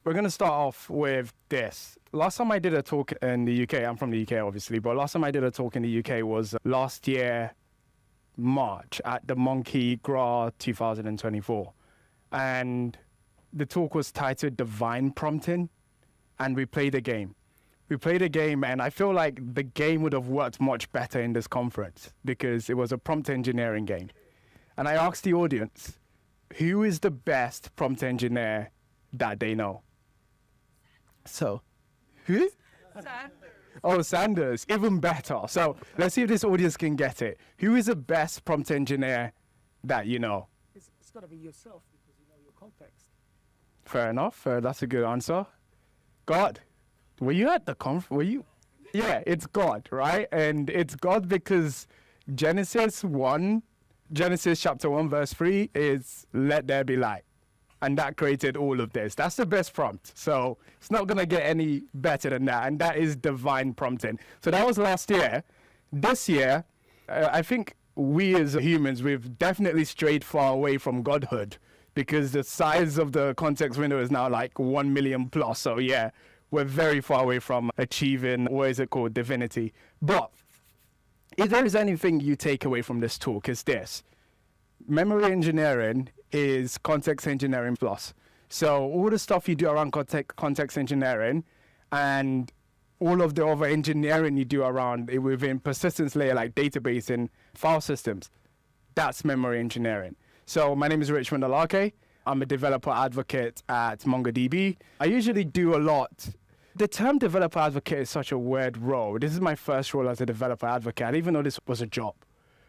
We're going to start off with this. Last time I did a talk in the UK, I'm from the UK obviously, but last time I did a talk in the UK was last year, March, at the Monkey Gra 2024. And the talk was titled Divine Prompting, and we played a game. We played a game, and I feel like the game would have worked much better in this conference because it was a prompt engineering game. And I asked the audience, who is the best prompt engineer that they know? So, who? Sanders. Oh, Sanders, even better. So let's see if this audience can get it. Who is the best prompt engineer that you know? It's got to be yourself because you know your context. Fair enough. That's a good answer. God. Were you at the conf? Were you? Yeah, it's God, right? And it's God because Genesis chapter 1, verse 3 is let there be light. And that created all of this. That's the best prompt. So it's not going to get any better than that. And that is divine prompting. So that was last year. This year, I think we as humans, we've definitely strayed far away from godhood because the size of the context window is now like 1 million plus. So yeah, we're very far away from achieving, what is it called, divinity. But if there is anything you take away from this talk, it's this. Memory engineering is context engineering plus. So all the stuff you do around context engineering and all of the other engineering you do around it within persistence layer like database and file systems, that's memory engineering. So my name is Richmond Alake. I'm a developer advocate at MongoDB. I usually do a lot. The term developer advocate is such a weird role. This is my first role as a developer advocate. I didn't even know this was a job.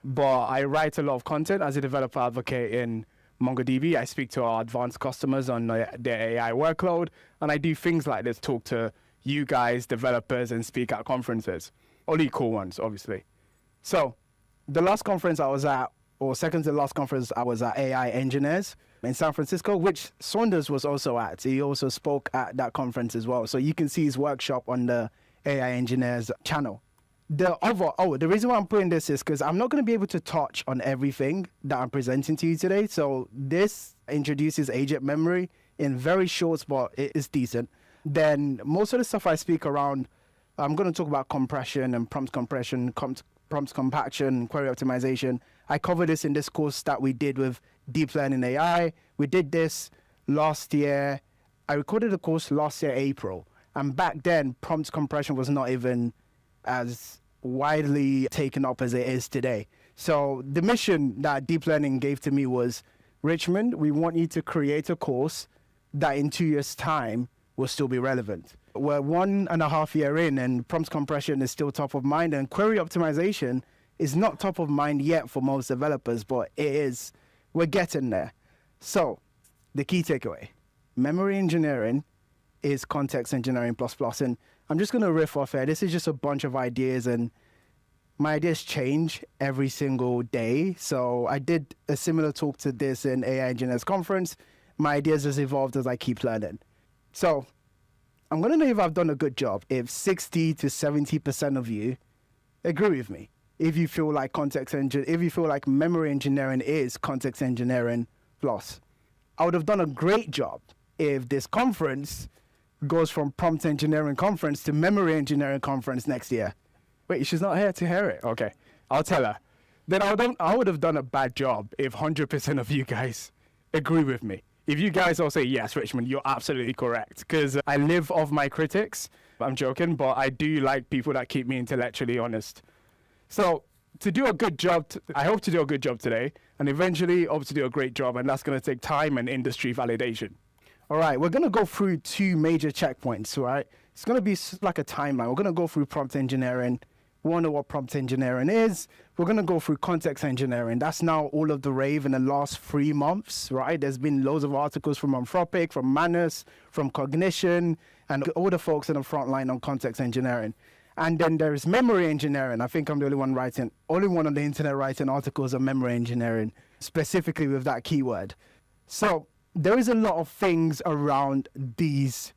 But I write a lot of content as a developer advocate in MongoDB. I speak to our advanced customers on their AI workload, and I do things like this, talk to you guys, developers, and speak at conferences. Only cool ones, obviously. So the last conference I was at, or second to last conference, I was at AI Engineers in San Francisco, which Saunders was also at. He also spoke at that conference as well. So you can see his workshop on the AI Engineers channel. The reason why I'm putting this is because I'm not going to be able to touch on everything that I'm presenting to you today. So this introduces agent memory in very short, but it is decent. Then most of the stuff I speak around, I'm going to talk about compression and prompt compression, prompt compaction, query optimization. I covered this in this course that we did with deep learning AI. We did this last year. I recorded the course last year, April. And back then, prompt compression was not even as widely taken up as it is today. So the mission that deep learning gave to me was, Richmond, we want you to create a course that in 2 years' time will still be relevant. We're 1.5 years in and prompt compression is still top of mind, and query optimization is not top of mind yet for most developers, but it is. We're getting there. So the key takeaway, memory engineering is context engineering plus plus. And I'm just going to riff off here. This is just a bunch of ideas, and my ideas change every single day. So I did a similar talk to this in AI Engineers Conference. My ideas has evolved as I keep learning. So I'm going to know if I've done a good job if 60 to 70% of you agree with me. If you feel like memory engineering is context engineering plus. I would have done a great job if this conference goes from prompt engineering conference to memory engineering conference next year. Wait, she's not here to hear it? Okay, I'll tell her. Then I would have done a bad job if 100% of you guys agree with me. If you guys all say, yes, Richmond, you're absolutely correct. Because I live off my critics. I'm joking, but I do like people that keep me intellectually honest. So to do a good job, I hope to do a good job today. And eventually hope to do a great job. And that's going to take time and industry validation. All right, we're going to go through two major checkpoints, right? It's going to be like a timeline. We're going to go through prompt engineering. We want to know what prompt engineering is. We're going to go through context engineering. That's now all of the rave in the last 3 months, right? There's been loads of articles from Anthropic, from Manus, from Cognition, and all the folks in the front line on context engineering. And then there's memory engineering. I think I'm the only one on the internet writing articles on memory engineering, specifically with that keyword. So there is a lot of things around these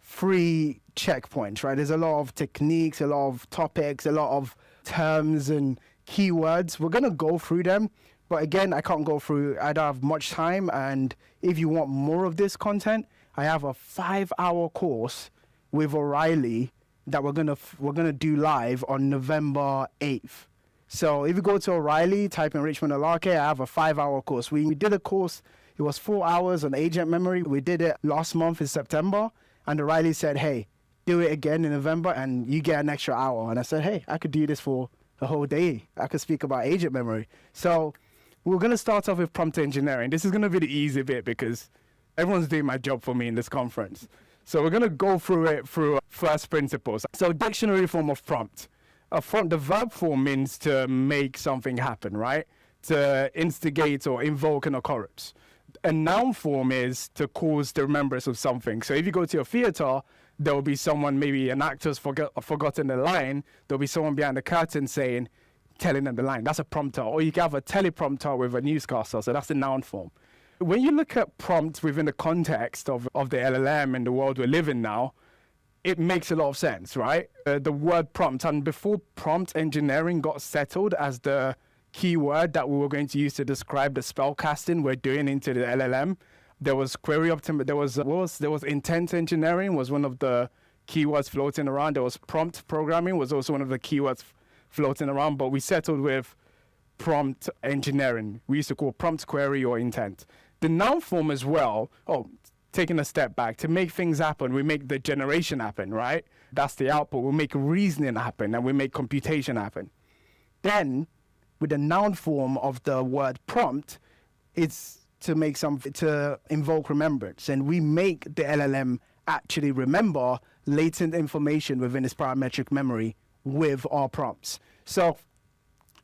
3 checkpoints, right? There's a lot of techniques, a lot of topics, a lot of terms and keywords. We're going to go through them. But again, I can't go through, I don't have much time. And if you want more of this content, I have a 5-hour course with O'Reilly that we're gonna do live on November 8th. So if you go to O'Reilly, type in Richmond Alake, I have a 5-hour course. We did a course, it was 4 hours on agent memory. We did it last month in September, and O'Reilly said, hey, do it again in November and you get an extra hour. And I said, hey, I could do this for a whole day. I could speak about agent memory. So we're gonna start off with prompt engineering. This is gonna be the easy bit because everyone's doing my job for me in this conference. So we're gonna go through it through first principles. So dictionary form of prompt. The verb form means to make something happen, right? To instigate or invoke an occurrence. A noun form is to cause the remembrance of something. So if you go to a theater, there will be someone, maybe an actor's forgotten the line, there'll be someone behind the curtain telling them the line. That's a prompter. Or you can have a teleprompter with a newscaster, so that's the noun form. When you look at prompt within the context of the LLM and the world we live in now, it makes a lot of sense, right? The word prompt, and before prompt engineering got settled as the keyword that we were going to use to describe the spell casting we're doing into the LLM, there was query optimization, there was intent engineering was one of the keywords floating around. There was prompt programming was also one of the keywords floating around, but we settled with prompt engineering. We used to call prompt query or intent. The noun form as well, taking a step back, to make things happen, we make the generation happen, right? That's the output. We make reasoning happen and we make computation happen. Then, with the noun form of the word prompt, it's to invoke remembrance. And we make the LLM actually remember latent information within its parametric memory with our prompts. So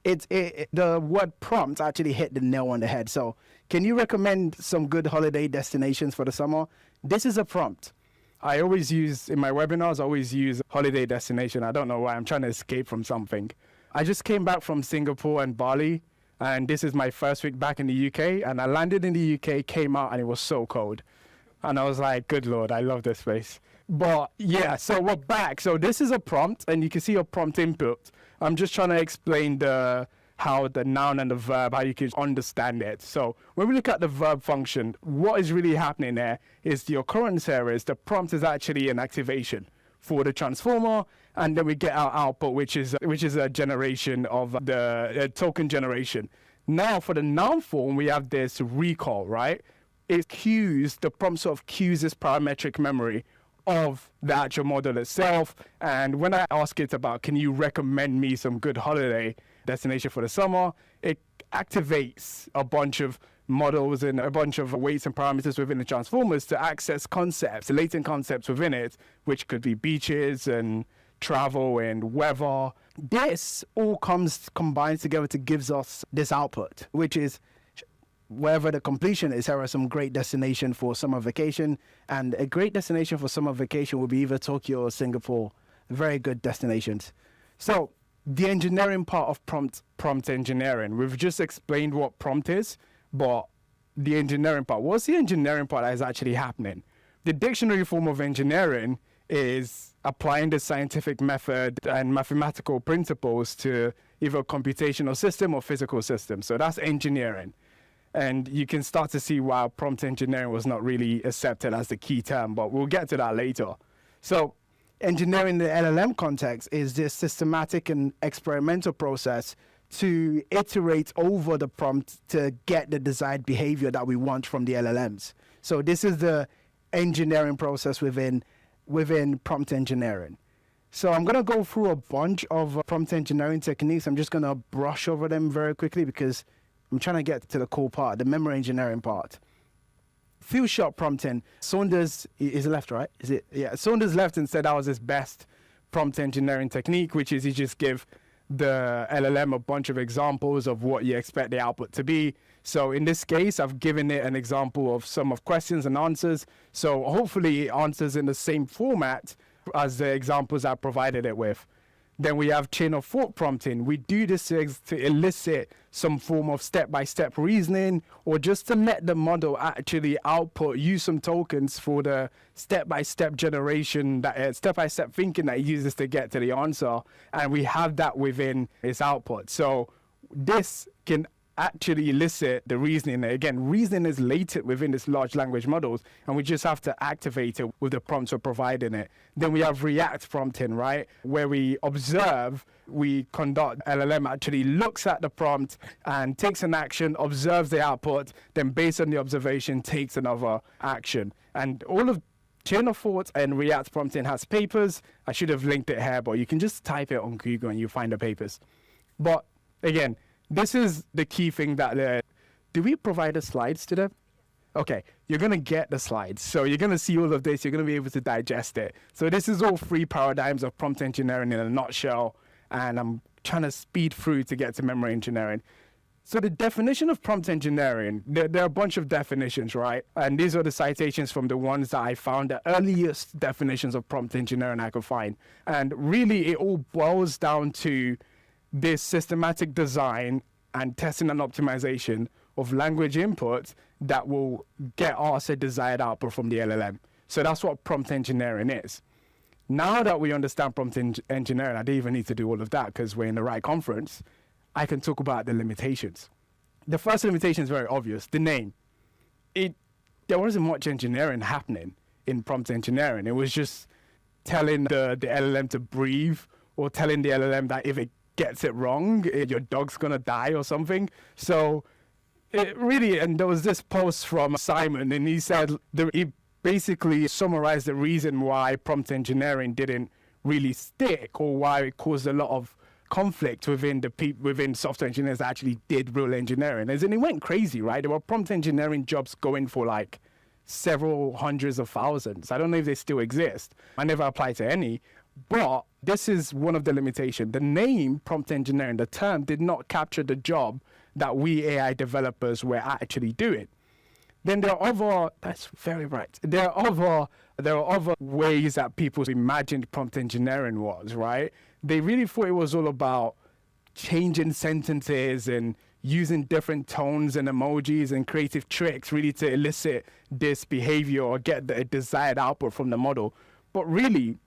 the word prompt actually hit the nail on the head. So can you recommend some good holiday destinations for the summer? This is a prompt. I always use, in my webinars, I always use holiday destination. I don't know why, I'm trying to escape from something. I just came back from Singapore and Bali, and this is my first week back in the UK, and I landed in the UK, came out, and it was so cold. And I was like, good Lord, I love this place. But yeah, so we're back. So this is a prompt, and you can see a prompt input. I'm just trying to explain how the noun and the verb, how you can understand it. So when we look at the verb function, what is really happening there is the occurrence here is the prompt is actually an activation for the transformer, and then we get our output, which is a generation of the token generation. Now for the noun form, we have this recall, right? The prompt sort of cues this parametric memory of the actual model itself. And when I ask it about, can you recommend me some good holiday destination for the summer, it activates a bunch of models and a bunch of weights and parameters within the transformers to access concepts, latent concepts within it, which could be beaches and travel and weather. This all combines together to gives us this output, which is wherever the completion is. Here are some great destination for summer vacation, and a great destination for summer vacation will be either Tokyo or Singapore. Very good destinations. So the engineering part of prompt engineering, we've just explained what prompt is, but the engineering part, what's the engineering part that is actually happening? The dictionary form of engineering is applying the scientific method and mathematical principles to either a computational system or physical system. So that's engineering. And you can start to see why prompt engineering was not really accepted as the key term, but we'll get to that later. So engineering in the LLM context is this systematic and experimental process to iterate over the prompt to get the desired behavior that we want from the LLMs. So this is the engineering process within prompt engineering. So I'm going to go through a bunch of prompt engineering techniques. I'm just going to brush over them very quickly because I'm trying to get to the cool part, the memory engineering part. Few shot prompting. Saunders is left, right? Is it? Yeah. Saunders left and said that was his best prompt engineering technique, which is you just give the LLM a bunch of examples of what you expect the output to be. So in this case, I've given it an example of some of questions and answers. So hopefully it answers in the same format as the examples I provided it with. Then we have chain of thought prompting. We do this to elicit some form of step-by-step reasoning, or just to let the model actually use some tokens for the step-by-step generation, that step-by-step thinking that it uses to get to the answer. And we have that within its output. So this can actually elicit the reasoning. Again, reasoning is latent within this large language models, and we just have to activate it with the prompts we're providing it. Then we have react prompting, right? Where we observe, we conduct, LLM actually looks at the prompt and takes an action, observes the output, then based on the observation, takes another action. And all of Chain of Thought and React prompting has papers. I should have linked it here, but you can just type it on Google and you find the papers. But again, this is the key thing that do we provide the slides to them? Okay, you're going to get the slides. So you're going to see all of this. You're going to be able to digest it. So this is all three paradigms of prompt engineering in a nutshell. And I'm trying to speed through to get to memory engineering. So the definition of prompt engineering, there are a bunch of definitions, right? And these are the citations from the ones that I found, the earliest definitions of prompt engineering I could find. And really, it all boils down to this systematic design and testing and optimization of language inputs that will get us a desired output from the LLM. So that's what prompt engineering is. Now that we understand prompt engineering, I don't even need to do all of that because we're in the right conference. I can talk about the limitations. The first limitation is very obvious, the name. There wasn't much engineering happening in prompt engineering. It was just telling the LLM to breathe, or telling the LLM that if it gets it wrong, your dog's gonna die or something. So it really, and there was this post from Simon, and he said, he basically summarized the reason why prompt engineering didn't really stick, or why it caused a lot of conflict within software engineers that actually did real engineering. As in, it went crazy, right? There were prompt engineering jobs going for like several hundreds of thousands. I don't know if they still exist. I never applied to any, but this is one of the limitations. The name prompt engineering, the term, did not capture the job that we AI developers were actually doing. Then there are other, that's very right. There are other ways that people imagined prompt engineering was, right? They really thought it was all about changing sentences and using different tones and emojis and creative tricks really to elicit this behavior or get the desired output from the model. But really,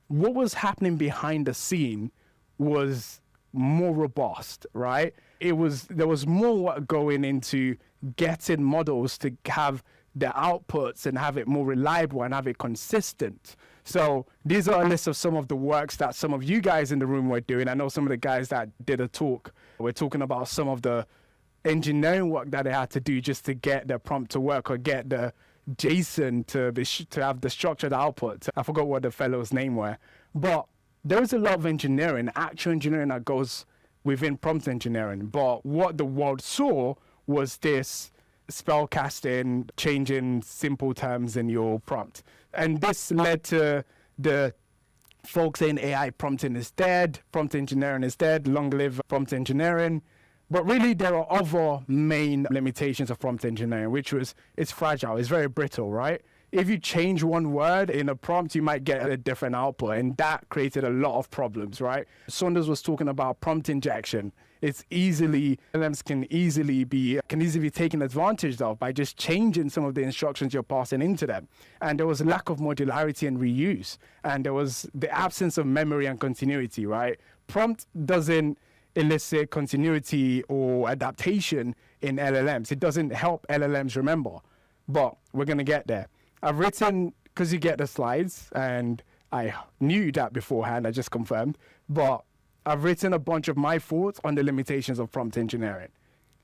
what was happening behind the scene was more robust, right? There was more work going into getting models to have the outputs and have it more reliable and have it consistent. So these are a list of some of the works that some of you guys in the room were doing. I know some of the guys that did a talk were talking about some of the engineering work that they had to do just to get the prompt to work or get the JSON to have the structured output. I forgot what the fellow's name were. But there is a lot of engineering, actual engineering that goes within prompt engineering. But what the world saw was this spell casting, changing simple terms in your prompt. And this led to the folks saying AI prompting is dead, prompt engineering is dead, long live prompt engineering. But really, there are other main limitations of prompt engineering, which was it's fragile, it's very brittle, right? If you change one word in a prompt, you might get a different output, and that created a lot of problems, right? Saunders was talking about prompt injection. LLMs can easily be taken advantage of by just changing some of the instructions you're passing into them. And there was a lack of modularity and reuse, and there was the absence of memory and continuity, right? Prompt doesn't elicit continuity or adaptation in LLMs. It doesn't help LLMs remember, but we're going to get there. I've written, because you get the slides, and I knew that beforehand, I just confirmed, but I've written a bunch of my thoughts on the limitations of prompt engineering.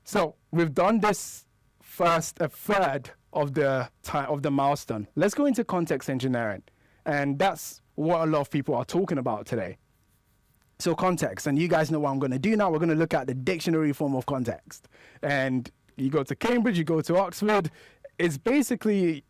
So we've done this first, a third of the milestone. Let's go into context engineering. And that's what a lot of people are talking about today. So context, and you guys know what I'm going to do now. We're going to look at the dictionary form of context. And you go to Cambridge, you go to Oxford. It's basically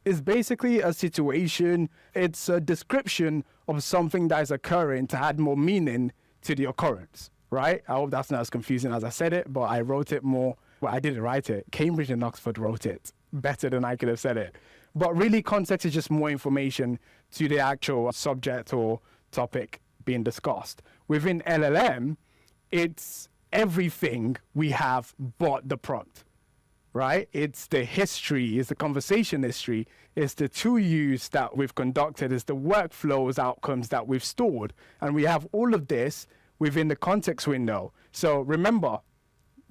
a situation. It's a description of something that is occurring to add more meaning to the occurrence, right? I hope that's not as confusing as I said it, but I wrote it more. Well, I didn't write it. Cambridge and Oxford wrote it better than I could have said it. But really, context is just more information to the actual subject or topic being discussed. Within LLM, it's everything we have but the prompt, right? It's the history, it's the conversation history, it's the tool use that we've conducted, it's the workflows outcomes that we've stored. And we have all of this within the context window. So remember,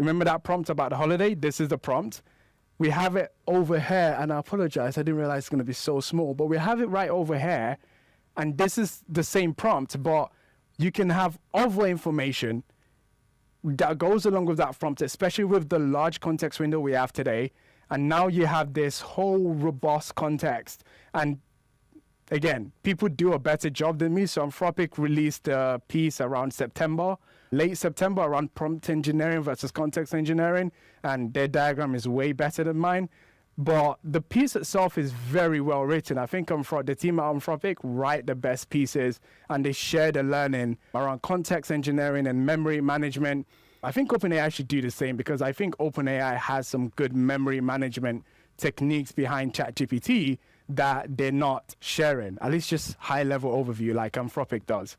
Remember that prompt about the holiday? This is the prompt. We have it over here, and I apologize, I didn't realize it's going to be so small, but we have it right over here, and this is the same prompt, but you can have other information that goes along with that prompt, especially with the large context window we have today. And now you have this whole robust context. And again, people do a better job than me. So Anthropic released a piece around September, late September, around prompt engineering versus context engineering. And their diagram is way better than mine. But the piece itself is very well written. I think the team at Anthropic write the best pieces, and they share the learning around context engineering and memory management. I think OpenAI should do the same, because I think OpenAI has some good memory management techniques behind ChatGPT that they're not sharing, at least just high-level overview like Anthropic does.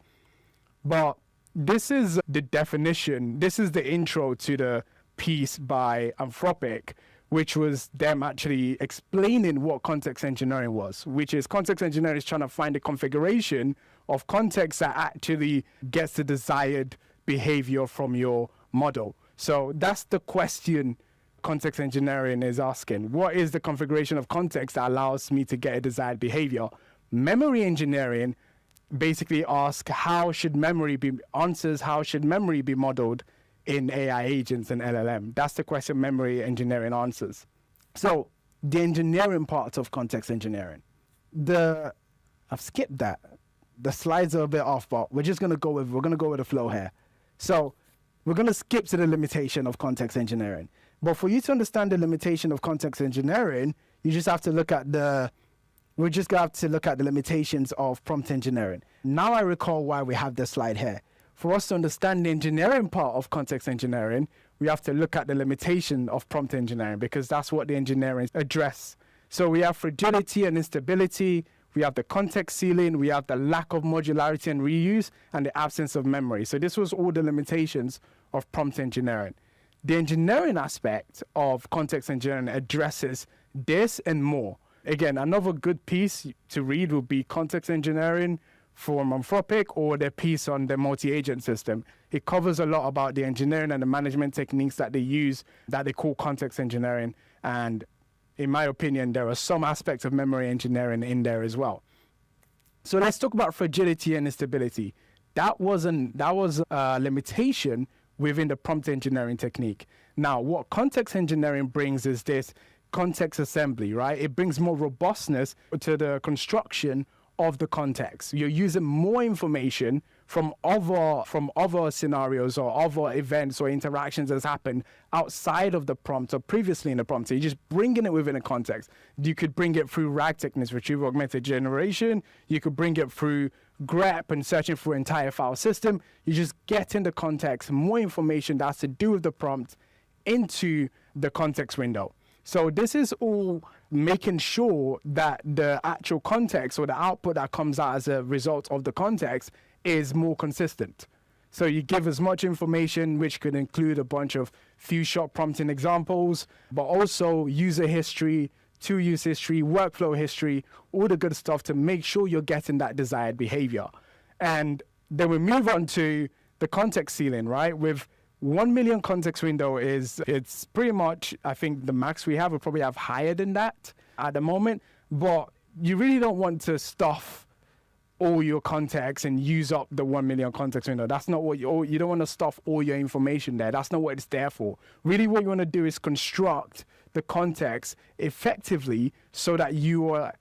But this is the definition. This is the intro to the piece by Anthropic, which was them actually explaining what context engineering was, which is context engineering is trying to find a configuration of context that actually gets the desired behavior from your model. So that's the question context engineering is asking. What is the configuration of context that allows me to get a desired behavior? Memory engineering basically asks how should memory be modeled in AI agents and LLM. That's the question memory engineering answers. So the engineering part of context engineering, I've skipped that. The slides are a bit off, but we're gonna go with the flow here. So we're gonna skip to the limitation of context engineering. But for you to understand the limitation of context engineering, we just have to look at the limitations of prompt engineering. Now I recall why we have this slide here. For us to understand the engineering part of context engineering, we have to look at the limitation of prompt engineering, because that's what the engineering address. So we have fragility and instability, we have the context ceiling, we have the lack of modularity and reuse, and the absence of memory. So this was all the limitations of prompt engineering. The engineering aspect of context engineering addresses this and more. Again, another good piece to read would be Context Engineering from Anthropic, or their piece on the multi-agent system. It covers a lot about the engineering and the management techniques that they use, that they call context engineering. And in my opinion, there are some aspects of memory engineering in there as well. So let's talk about fragility and instability. That was a limitation within the prompt engineering technique. Now, what context engineering brings is this context assembly, right? It brings more robustness to the construction of the context. You're using more information from other scenarios or other events or interactions that's happened outside of the prompt or previously in the prompt. So you're just bringing it within a context. You could bring it through RAG techniques, retrieval augmented generation. You could bring it through grep and searching for entire file system. You just get in the context, more information that has to do with the prompt into the context window. So this is all making sure that the actual context or the output that comes out as a result of the context is more consistent. So you give as much information, which could include a bunch of few-shot prompting examples, but also user history, to-use history, workflow history, all the good stuff to make sure you're getting that desired behavior. And then we move on to the context ceiling, right? With 1 million context window it's pretty much, I think the max we have, we probably have higher than that at the moment, but you really don't want to stuff all your context and use up the 1 million context window. That's not what you don't want to stuff all your information there. That's not what it's there for. Really what you want to do is construct the context effectively so that you are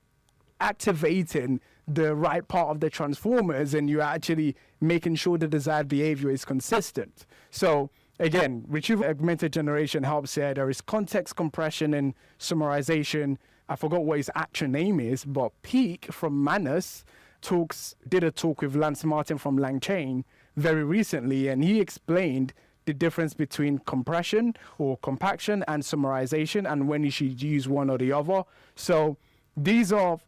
activating the right part of the transformers and you're actually making sure the desired behavior is consistent. So again, retrieval augmented generation helps here. There is context compression and summarization. I forgot what his actual name is, but PEC from Manus did a talk with Lance Martin from LangChain very recently, and he explained the difference between compression or compaction and summarization and when you should use one or the other. So these are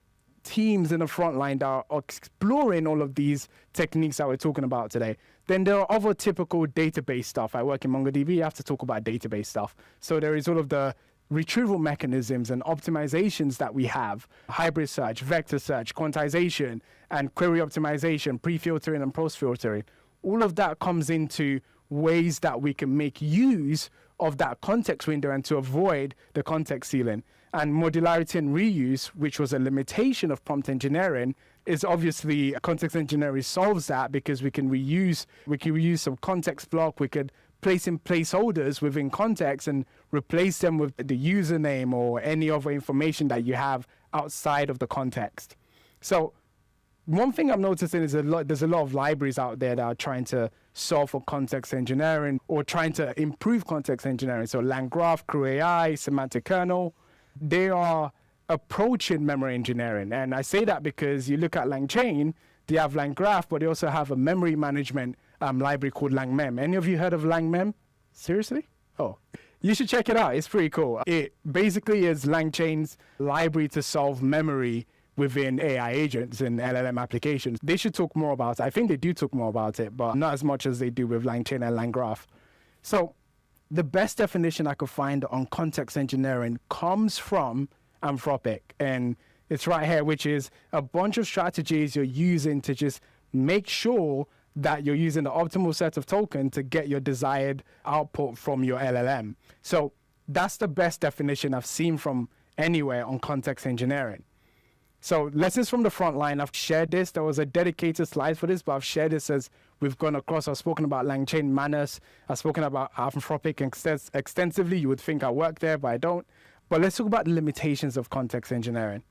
teams in the front line that are exploring all of these techniques that we're talking about today. Then there are other typical database stuff. I work in MongoDB, you have to talk about database stuff. So there is all of the retrieval mechanisms and optimizations that we have, hybrid search, vector search, quantization, and query optimization, pre-filtering and post-filtering. All of that comes into ways that we can make use of that context window and to avoid the context ceiling. And modularity and reuse, which was a limitation of prompt engineering, is obviously context engineering solves that because we can reuse some context block, we could place in placeholders within context and replace them with the username or any other information that you have outside of the context. So one thing I'm noticing is there's a lot of libraries out there that are trying to solve for context engineering or trying to improve context engineering. So LangGraph, CrewAI, Semantic Kernel, they are approaching memory engineering. And I say that because you look at LangChain, they have LangGraph, but they also have a memory management library called LangMem. Any of you heard of LangMem? Seriously? Oh, you should check it out. It's pretty cool. It basically is LangChain's library to solve memory within AI agents and LLM applications. They should talk more about it. I think they do talk more about it, but not as much as they do with LangChain and LangGraph. So the best definition I could find on context engineering comes from Anthropic. And it's right here, which is a bunch of strategies you're using to just make sure that you're using the optimal set of token to get your desired output from your LLM. So that's the best definition I've seen from anywhere on context engineering. So lessons from the front line, I've shared this. There was a dedicated slide for this, but I've shared this as we've gone across. I've spoken about LangChain, Manus. I've spoken about Anthropic extensively. You would think I work there, but I don't. But let's talk about the limitations of context engineering.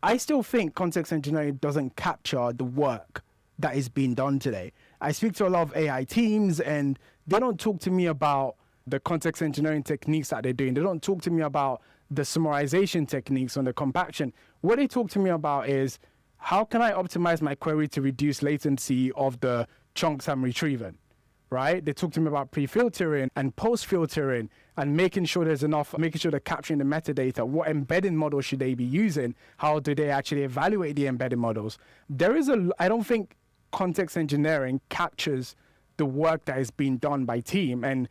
I still think context engineering doesn't capture the work that is being done today. I speak to a lot of AI teams and they don't talk to me about the context engineering techniques that they're doing. They don't talk to me about the summarization techniques on the compaction. What they talk to me about is how can I optimize my query to reduce latency of the chunks I'm retrieving, right? They talk to me about pre-filtering and post-filtering and making sure there's enough, making sure they're capturing the metadata. What embedding model should they be using? How do they actually evaluate the embedding models? I don't think context engineering captures the work that is being done by team. And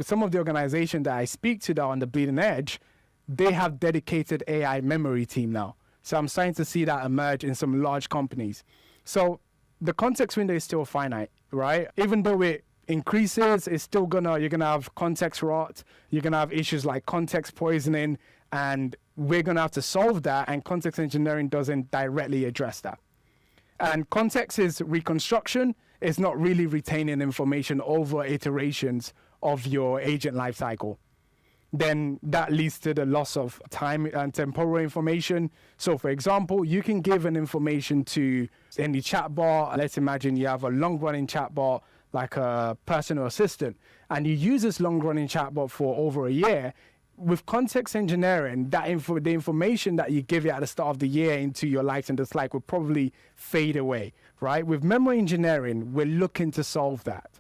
some of the organizations that I speak to that are on the bleeding edge, they have dedicated AI memory team now. So I'm starting to see that emerge in some large companies. So the context window is still finite, right? Even though it increases, it's still you're gonna have context rot, you're gonna have issues like context poisoning, and we're gonna have to solve that, and context engineering doesn't directly address that. And context is reconstruction. It's not really retaining information over iterations of your agent lifecycle. Then that leads to the loss of time and temporal information. So for example, you can give an information to any chatbot. Let's imagine you have a long-running chatbot like a personal assistant, and you use this long-running chatbot for over a year. With context engineering, the information that you give it at the start of the year into your likes and dislikes will probably fade away, right? With memory engineering, we're looking to solve that.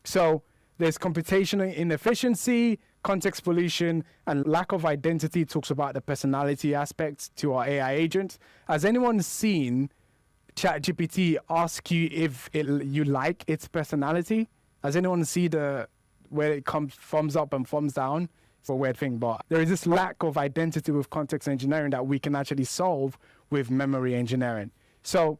So there's computational inefficiency, context pollution, and lack of identity talks about the personality aspects to our AI agents. Has anyone seen ChatGPT ask you if you like its personality? Has anyone seen where it comes thumbs up and thumbs down? It's a weird thing, but there is this lack of identity with context engineering that we can actually solve with memory engineering. So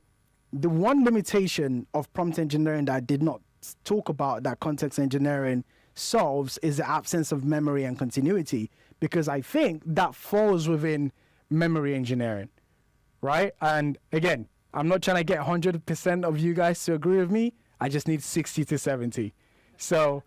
the one limitation of prompt engineering that I did not talk about that context engineering solves is the absence of memory and continuity, because I think that falls within memory engineering, right? And again, I'm not trying to get 100% of you guys to agree with me. I just need 60 to 70. So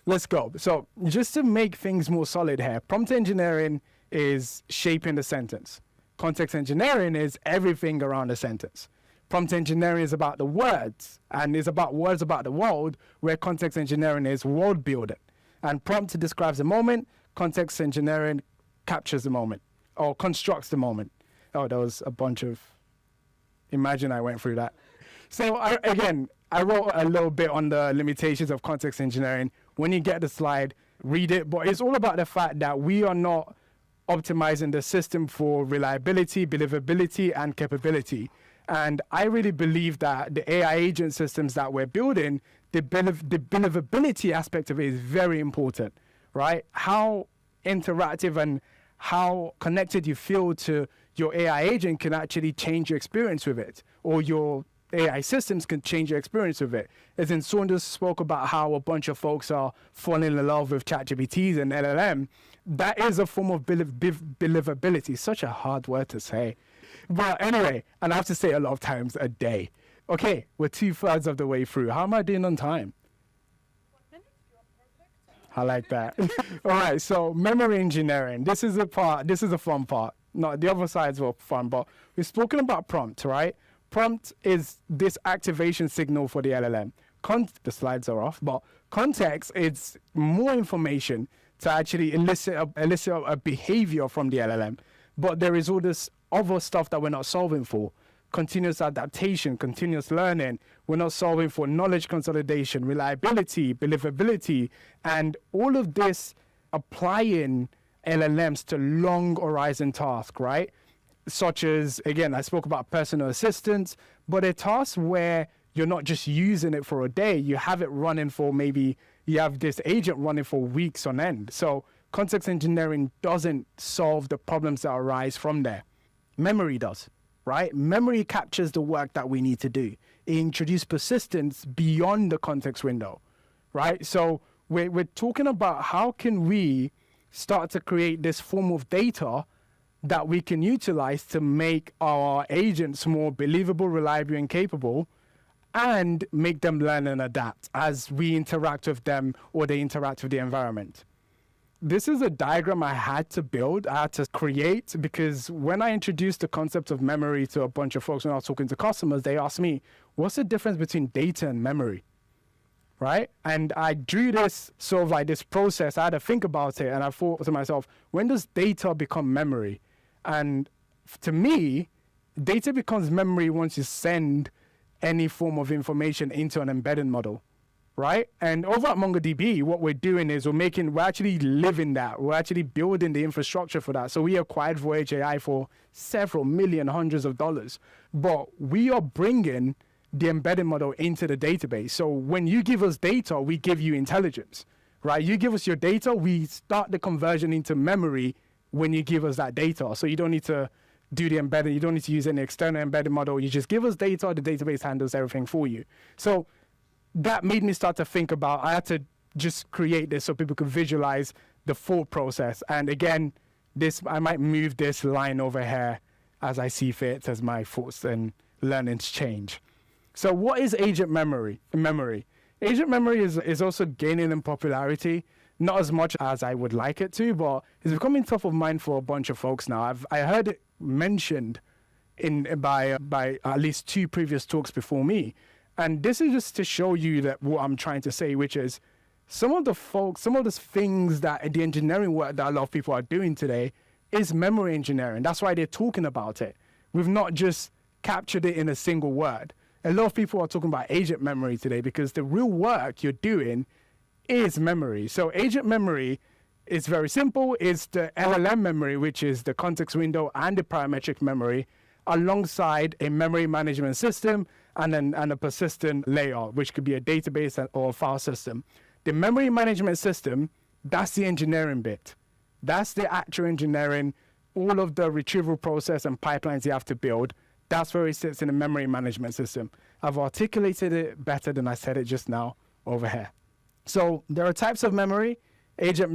let's go. So just to make things more solid here, prompt engineering is shaping the sentence. Context engineering is everything around the sentence. Prompt engineering is about the words and is about words about the world, where context engineering is world building. And prompt describes the moment, context engineering captures the moment or constructs the moment. Oh, that was a bunch of, imagine I went through that. So I wrote a little bit on the limitations of context engineering. When you get the slide, read it. But it's all about the fact that we are not optimizing the system for reliability, believability, and capability. And I really believe that the AI agent systems that we're building, the believability aspect of it is very important, right? How interactive and how connected you feel to your AI agent can actually change your experience with it, or your AI systems can change your experience with it. As in Saunders spoke about how a bunch of folks are falling in love with ChatGPTs and LLM. That is a form of believability. Such a hard word to say. But anyway, and I have to say it a lot of times a day. Okay, we're 2/3 of the way through. How am I doing on time? I like that. All right, so memory engineering. This is the fun part. No, the other sides were fun, but we've spoken about prompt, right? Prompt is this activation signal for the LLM. The slides are off, but context is more information to actually elicit a behavior from the LLM. But there is all this other stuff that we're not solving for. Continuous adaptation, continuous learning. We're not solving for knowledge consolidation, reliability, believability, and all of this applying LLMs to long horizon tasks, right? Such as, again, I spoke about personal assistants, but a task where you're not just using it for a day, you have it running for maybe, you have this agent running for weeks on end. So context engineering doesn't solve the problems that arise from there. Memory does. Right? Memory captures the work that we need to do. It introduces persistence beyond the context window, right? So we're talking about how can we start to create this form of data that we can utilize to make our agents more believable, reliable, and capable, and make them learn and adapt as we interact with them or they interact with the environment. This is a diagram I had to build, I had to create, because when I introduced the concept of memory to a bunch of folks when I was talking to customers, they asked me, what's the difference between data and memory, right? And I drew this sort of like this process. I had to think about it, and I thought to myself, when does data become memory? And to me, data becomes memory once you send any form of information into an embedded model. Right? And over at MongoDB, what we're doing is we're actually living that. We're actually building the infrastructure for that. So we acquired Voyage AI for several million, hundreds of dollars. But we are bringing the embedded model into the database. So when you give us data, we give you intelligence, right? You give us your data, we start the conversion into memory when you give us that data. So you don't need to do the embedded, you don't need to use any external embedded model. You just give us data, the database handles everything for you. So that made me start to think about, I had to just create this so people could visualize the thought process. And again, I might move this line over here as I see fit, as my thoughts and learnings change. So what is agent memory? Agent memory is also gaining in popularity, not as much as I would like it to, but it's becoming top of mind for a bunch of folks now. I heard it mentioned by at least 2 previous talks before me. And this is just to show you that what I'm trying to say, which is some of the things that the engineering work that a lot of people are doing today is memory engineering. That's why they're talking about it. We've not just captured it in a single word. A lot of people are talking about agent memory today because the real work you're doing is memory. So agent memory is very simple. It's the LLM memory, which is the context window and the parametric memory, alongside a memory management system and a persistent layer, which could be a database or a file system. The memory management system, that's the engineering bit. That's the actual engineering, all of the retrieval process and pipelines you have to build. That's where it sits in the memory management system. I've articulated it better than I said it just now over here. So there are types of memory, agent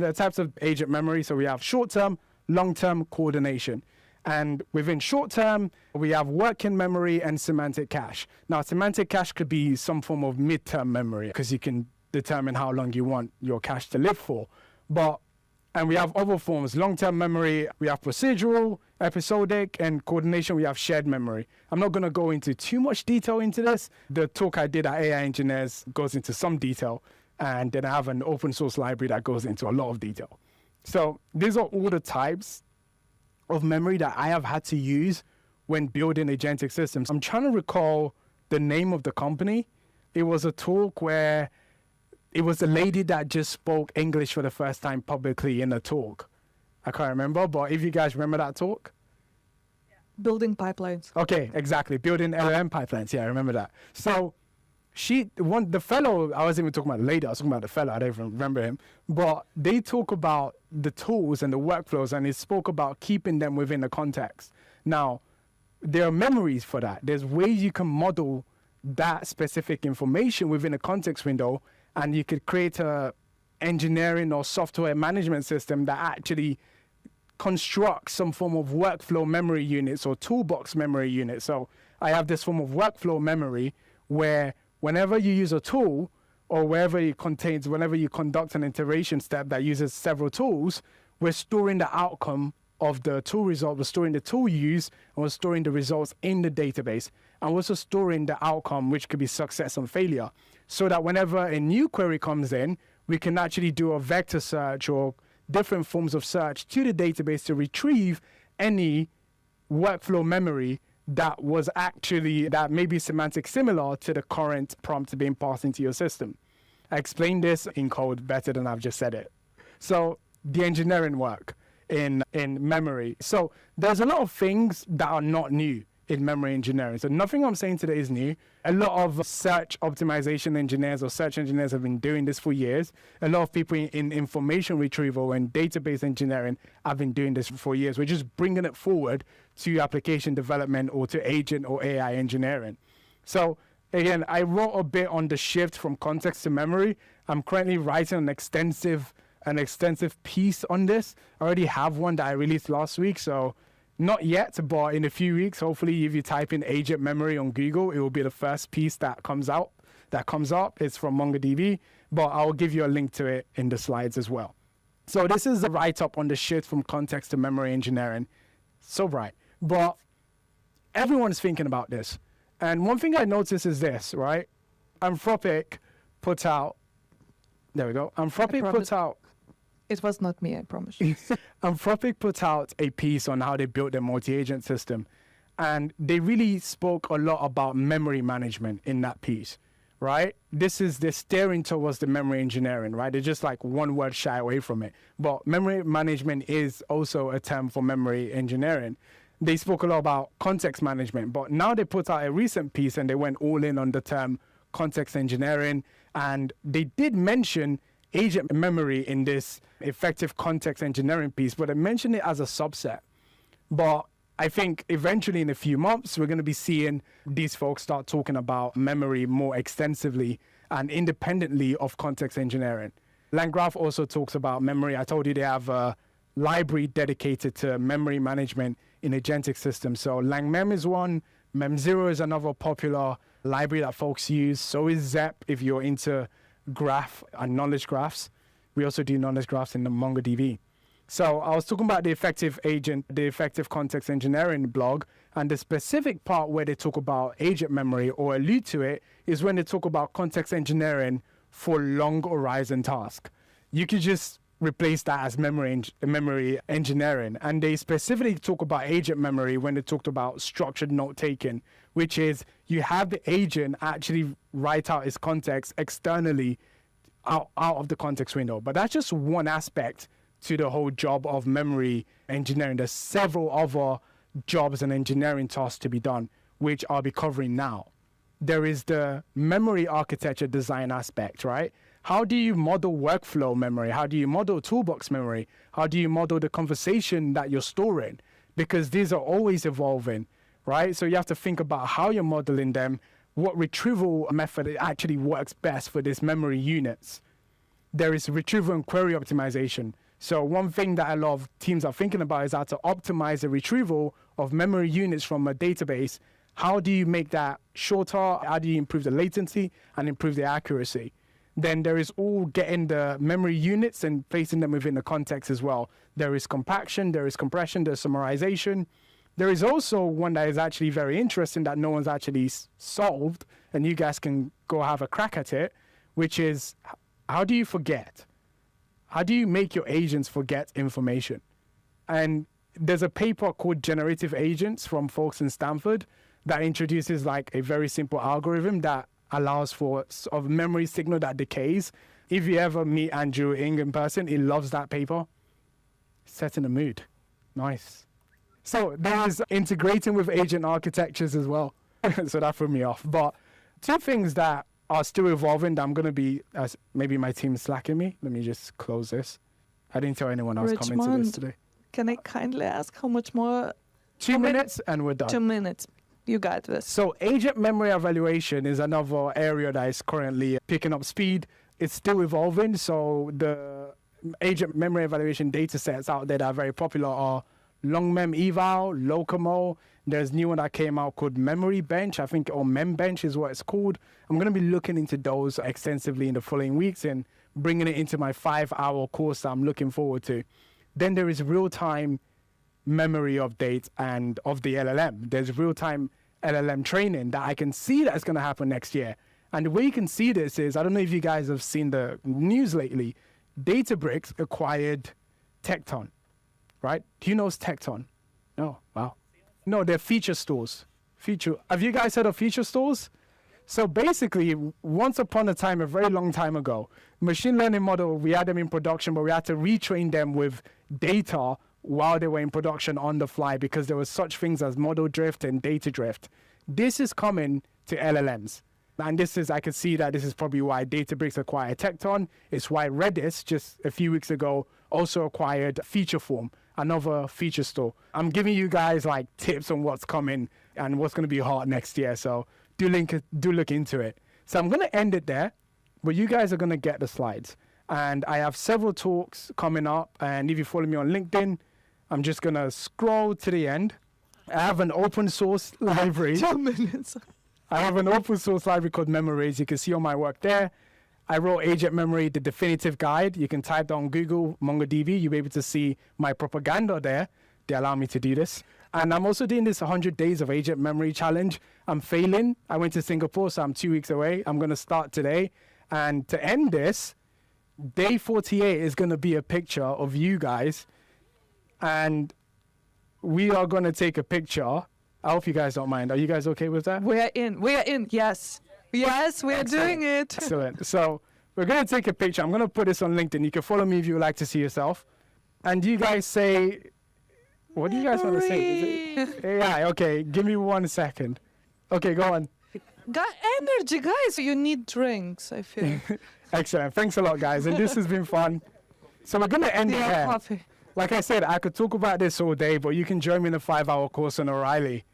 memory. So we have short-term, long-term coordination. And within short term, we have working memory and semantic cache. Now, semantic cache could be some form of mid-term memory because you can determine how long you want your cache to live for. And we have other forms, long-term memory, we have procedural, episodic, and coordination, we have shared memory. I'm not going to go into too much detail into this. The talk I did at AI Engineers goes into some detail, and then I have an open source library that goes into a lot of detail. So these are all the types of memory that I have had to use when building agentic systems. I'm trying to recall the name of the company. It was a talk where it was a lady that just spoke English for the first time publicly in a talk. I can't remember, but if you guys remember that talk? Building pipelines. Okay, exactly. Building LLM pipelines. Yeah, I remember that. So the fellow, I wasn't even talking about the lady, I was talking about the fellow, I don't even remember him. But they talk about the tools and the workflows, and he spoke about keeping them within the context. Now, there are memories for that. There's ways you can model that specific information within a context window, and you could create a engineering or software management system that actually constructs some form of workflow memory units or toolbox memory units. So I have this form of workflow memory where whenever you use a tool or wherever whenever you conduct an iteration step that uses several tools, we're storing the outcome of the tool result, we're storing the tool use, and we're storing the results in the database. And we're also storing the outcome, which could be success and failure, so that whenever a new query comes in, we can actually do a vector search or different forms of search to the database to retrieve any workflow memory that may be semantic similar to the current prompt being passed into your system. I explained this in code better than I've just said it. So the engineering work in memory. So there's a lot of things that are not new in memory engineering. So nothing I'm saying today is new. A lot of search optimization engineers or search engineers have been doing this for years. A lot of people in information retrieval and database engineering have been doing this for years. We're just bringing it forward to application development or to agent or AI engineering. So again, I wrote a bit on the shift from context to memory. I'm currently writing an extensive piece on this. I already have one that I released last week, so not yet, but in a few weeks, hopefully, if you type in agent memory on Google, it will be the first piece that comes up. It's from MongoDB, but I'll give you a link to it in the slides as well. So this is a write-up on the shift from context to memory engineering. So bright. But everyone's thinking about this. And one thing I noticed is this, right? Anthropic put out, there we go. Anthropic put out, It was not me, I promise. Anthropic put out a piece on how they built their multi-agent system. And they really spoke a lot about memory management in that piece, right? They're steering towards the memory engineering, right? They're just like one word shy away from it. But memory management is also a term for memory engineering. They spoke a lot about context management, but now they put out a recent piece and they went all in on the term context engineering. And they did mention agent memory in this effective context engineering piece, but I mentioned it as a subset. But I think eventually in a few months, we're going to be seeing these folks start talking about memory more extensively and independently of context engineering. LangGraph also talks about memory. I told you they have a library dedicated to memory management in agentic systems. So LangMem is one. Mem0 is another popular library that folks use. So is Zep if you're into graph and knowledge graphs. We also do knowledge graphs in the MongoDB. So I was talking about the effective context engineering blog, and the specific part where they talk about agent memory or allude to it is when they talk about context engineering for long horizon task. You could just replace that as memory engineering. And they specifically talk about agent memory when they talked about structured note taking, which is you have the agent actually write out its context externally out of the context window. But that's just one aspect to the whole job of memory engineering. There's several other jobs and engineering tasks to be done, which I'll be covering now. There is the memory architecture design aspect, right? How do you model workflow memory? How do you model toolbox memory? How do you model the conversation that you're storing? Because these are always evolving, right? So you have to think about how you're modeling them, what retrieval method actually works best for these memory units. There is retrieval and query optimization. So one thing that a lot of teams are thinking about is how to optimize the retrieval of memory units from a database. How do you make that shorter? How do you improve the latency and improve the accuracy? Then there is all getting the memory units and placing them within the context as well. There is compaction, there is compression, there's summarization. There is also one that is actually very interesting that no one's actually solved, and you guys can go have a crack at it, which is how do you forget? How do you make your agents forget information? And there's a paper called Generative Agents from folks in Stanford that introduces like a very simple algorithm that allows for a memory signal that decays. If you ever meet Andrew Ng in person, he loves that paper. Setting the mood. Nice. So there's integrating with agent architectures as well. So that threw me off. But two things that are still evolving that I'm going to be, maybe my team's slacking me. Let me just close this. I didn't tell anyone I was coming to this today. Can I kindly ask how much more? 2 minutes and we're done. 2 minutes. You got this. So agent memory evaluation is another area that is currently picking up speed. It's still evolving. So the agent memory evaluation data sets out there that are very popular are LongMem Eval, Locomo. There's new one that came out called Memory Bench, I think, or MemBench is what it's called. I'm going to be looking into those extensively in the following weeks and bringing it into my 5-hour course that I'm looking forward to. Then there is real-time memory updates and of the LLM. There's real-time LLM training that I can see that's going to happen next year. And the way you can see this is, I don't know if you guys have seen the news lately, Databricks acquired Tecton, right? Do you know Tecton? No, wow. No, they're feature stores. Have you guys heard of feature stores? So basically, once upon a time, a very long time ago, machine learning model, we had them in production, but we had to retrain them with data while they were in production on the fly because there was such things as model drift and data drift. This is coming to LLMs. And this is, I can see that this is probably why Databricks acquired Tecton. It's why Redis, just a few weeks ago, also acquired Featureform, another feature store. I'm giving you guys like tips on what's coming and what's going to be hot next year. So do look into it. So I'm going to end it there, but you guys are going to get the slides. And I have several talks coming up. And if you follow me on LinkedIn, I'm just going to scroll to the end. I have an open source library. 2 minutes. I have an open source library called Memories. You can see all my work there. I wrote Agent Memory, the definitive guide. You can type that on Google, MongoDB. You'll be able to see my propaganda there. They allow me to do this. And I'm also doing this 100 Days of Agent Memory Challenge. I'm failing. I went to Singapore, so I'm 2 weeks away. I'm going to start today. And to end this, day 48 is going to be a picture of you guys. And we are going to take a picture. I hope you guys don't mind. Are you guys okay with that? We are in. Yes. Yes, we are doing it. Excellent. So we're going to take a picture. I'm going to put this on LinkedIn. You can follow me if you would like to see yourself. And you guys say, what do you guys want to say? Is it AI? Okay, give me 1 second. Okay, go on. Got energy, guys. You need drinks, I feel. Excellent. Thanks a lot, guys. And this has been fun. So we're going to end it Yeah, here. coffee. Like I said, I could talk about this all day, but you can join me in a 5-hour course on O'Reilly.